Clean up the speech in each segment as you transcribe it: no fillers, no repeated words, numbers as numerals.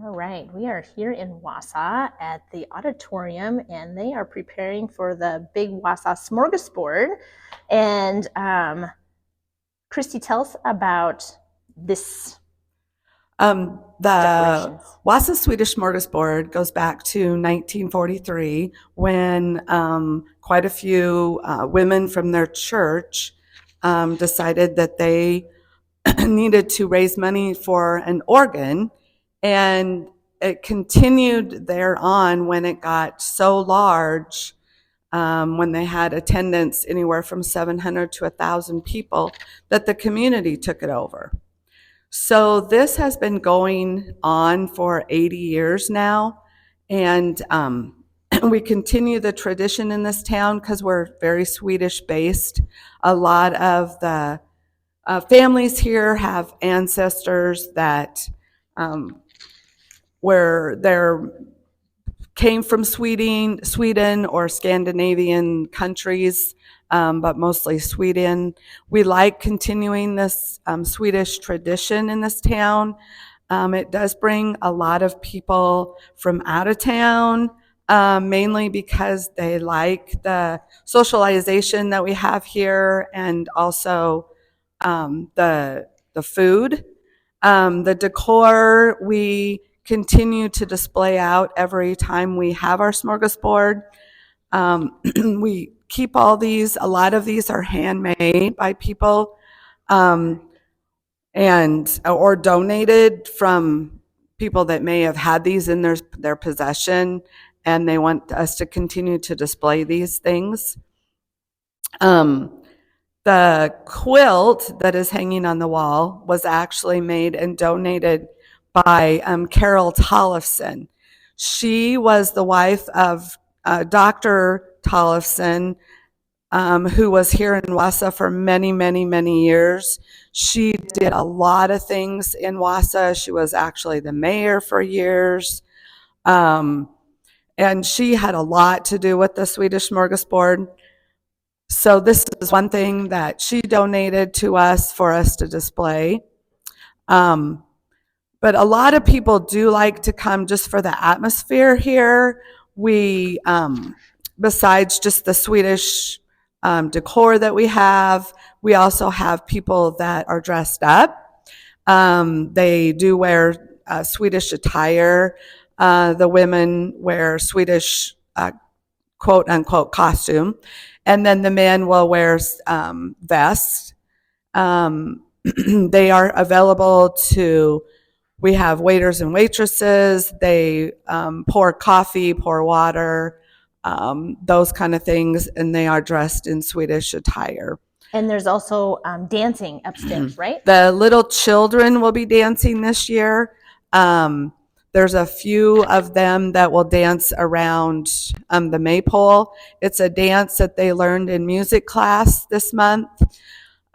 All right, we are here in Wausa at the auditorium, and they are preparing for the big Wausa Smorgasbord. And Cristi, tell us about this The decorations. Wausa Swedish Smorgasbord goes back to 1943 when quite a few women from their church decided that they needed to raise money for an organ, and it continued there on when it got so large, when they had attendance anywhere from 700 to 1,000 people, that the community took it over. So this has been going on for 80 years now, and we continue the tradition in this town because we're very Swedish based. A lot of the families here have ancestors that where they're came from Sweden or Scandinavian countries, but mostly Sweden. We like continuing this Swedish tradition in this town. It does bring a lot of people from out of town, mainly because they like the socialization that we have here, and also the food. The decor, we continue to display out every time we have our smorgasbord. We keep all these, a lot of these are handmade by people, and or donated from people that may have had these in their possession, and they want us to continue to display these things. The quilt that is hanging on the wall was actually made and donated by Carol Tollefson. She was the wife of Dr. Tollefson, who was here in Wausa for many, many, many years. She did a lot of things in Wausa. She was actually the mayor for years. And she had a lot to do with the Swedish Smorgasbord. So this is one thing that she donated to us for us to display. But a lot of people do like to come just for the atmosphere here. We, besides just the Swedish decor that we have, we also have people that are dressed up. They do wear Swedish attire. The women wear Swedish quote unquote costume, and then the men will wear vests. They are available to, we have waiters and waitresses. They pour coffee, pour water, those kind of things, and they are dressed in Swedish attire. And there's also dancing upstairs, right? The little children will be dancing this year. There's a few of them that will dance around the maypole. It's a dance that they learned in music class this month.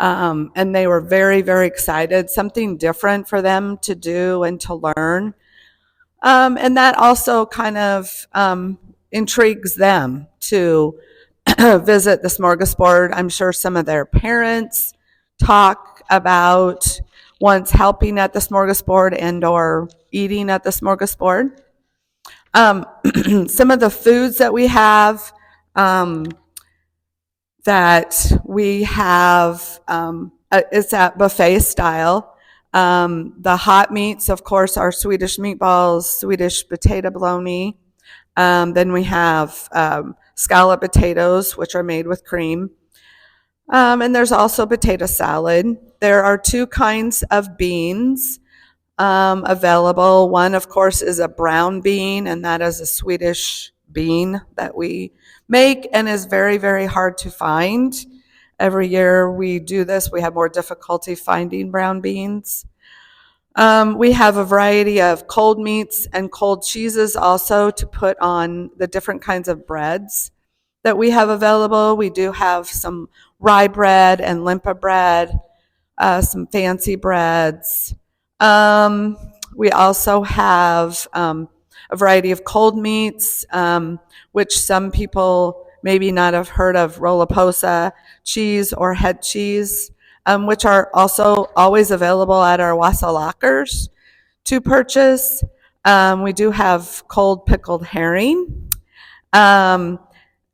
And they were very, very excited, something different for them to do and to learn. And that also kind of intrigues them to visit the smorgasbord. I'm sure some of their parents talk about once helping at the smorgasbord and or eating at the smorgasbord. Some of the foods that we have, it's at buffet style. The hot meats, of course, are Swedish meatballs, Swedish potato bologna. Then we have scallop potatoes, which are made with cream. And there's also potato salad. There are two kinds of beans available. One, of course, is a brown bean, and that is a Swedish bean that we make and is very, very hard to find. Every year we do this, we have more difficulty finding brown beans. We have a variety of cold meats and cold cheeses also to put on the different kinds of breads that we have available. We do have some rye bread and limpa bread, some fancy breads. We also have a variety of cold meats, which some people maybe not have heard of, rollaposa cheese or head cheese, which are also always available at our Wausa lockers to purchase. We do have cold pickled herring. Um,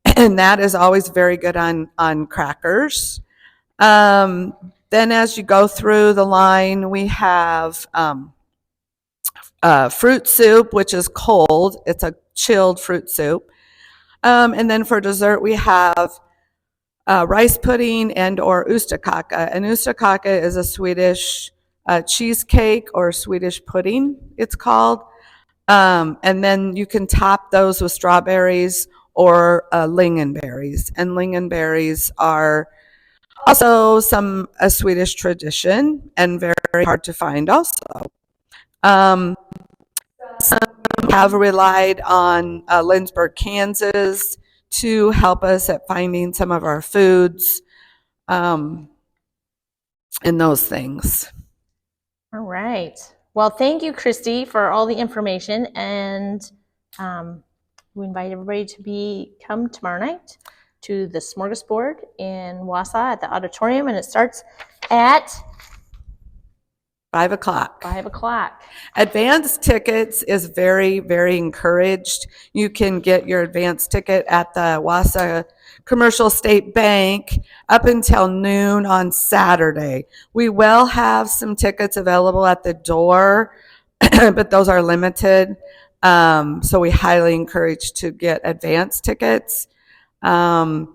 and that is always very good on crackers. Then as you go through the line, we have fruit soup, which is cold. It's a chilled fruit soup. And then for dessert, we have rice pudding and or ustakaka. And ustakaka is a Swedish cheesecake or Swedish pudding, it's called. And then you can top those with strawberries or lingonberries. And lingonberries are also a Swedish tradition and very hard to find also. Some have relied on Lindsborg, Kansas to help us at finding some of our foods and those things. All right. Well, thank you, Cristi, for all the information. And we invite everybody to come tomorrow night to the Smorgasbord in Wausa at the auditorium. And it starts at 5 o'clock. 5 o'clock. Advance tickets is very, very encouraged. You can get your advance ticket at the Wausa Commercial State Bank up until noon on Saturday. We will have some tickets available at the door, but those are limited. So we highly encourage to get advance tickets. And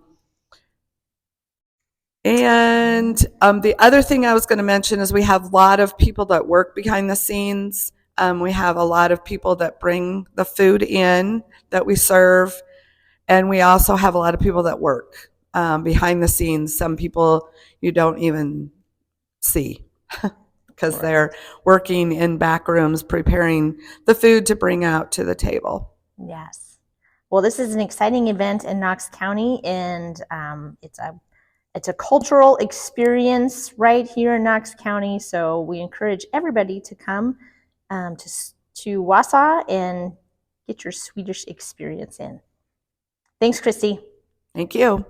the other thing I was going to mention is we have a lot of people that work behind the scenes. We have a lot of people that bring the food in that we serve. And we also have a lot of people that work behind the scenes. Some people you don't even see because they're working in back rooms preparing the food to bring out to the table. Yes. Well, this is an exciting event in Knox County, and it's a cultural experience right here in Knox County. So we encourage everybody to come to Wausa and get your Swedish experience in. Thanks, Cristi. Thank you.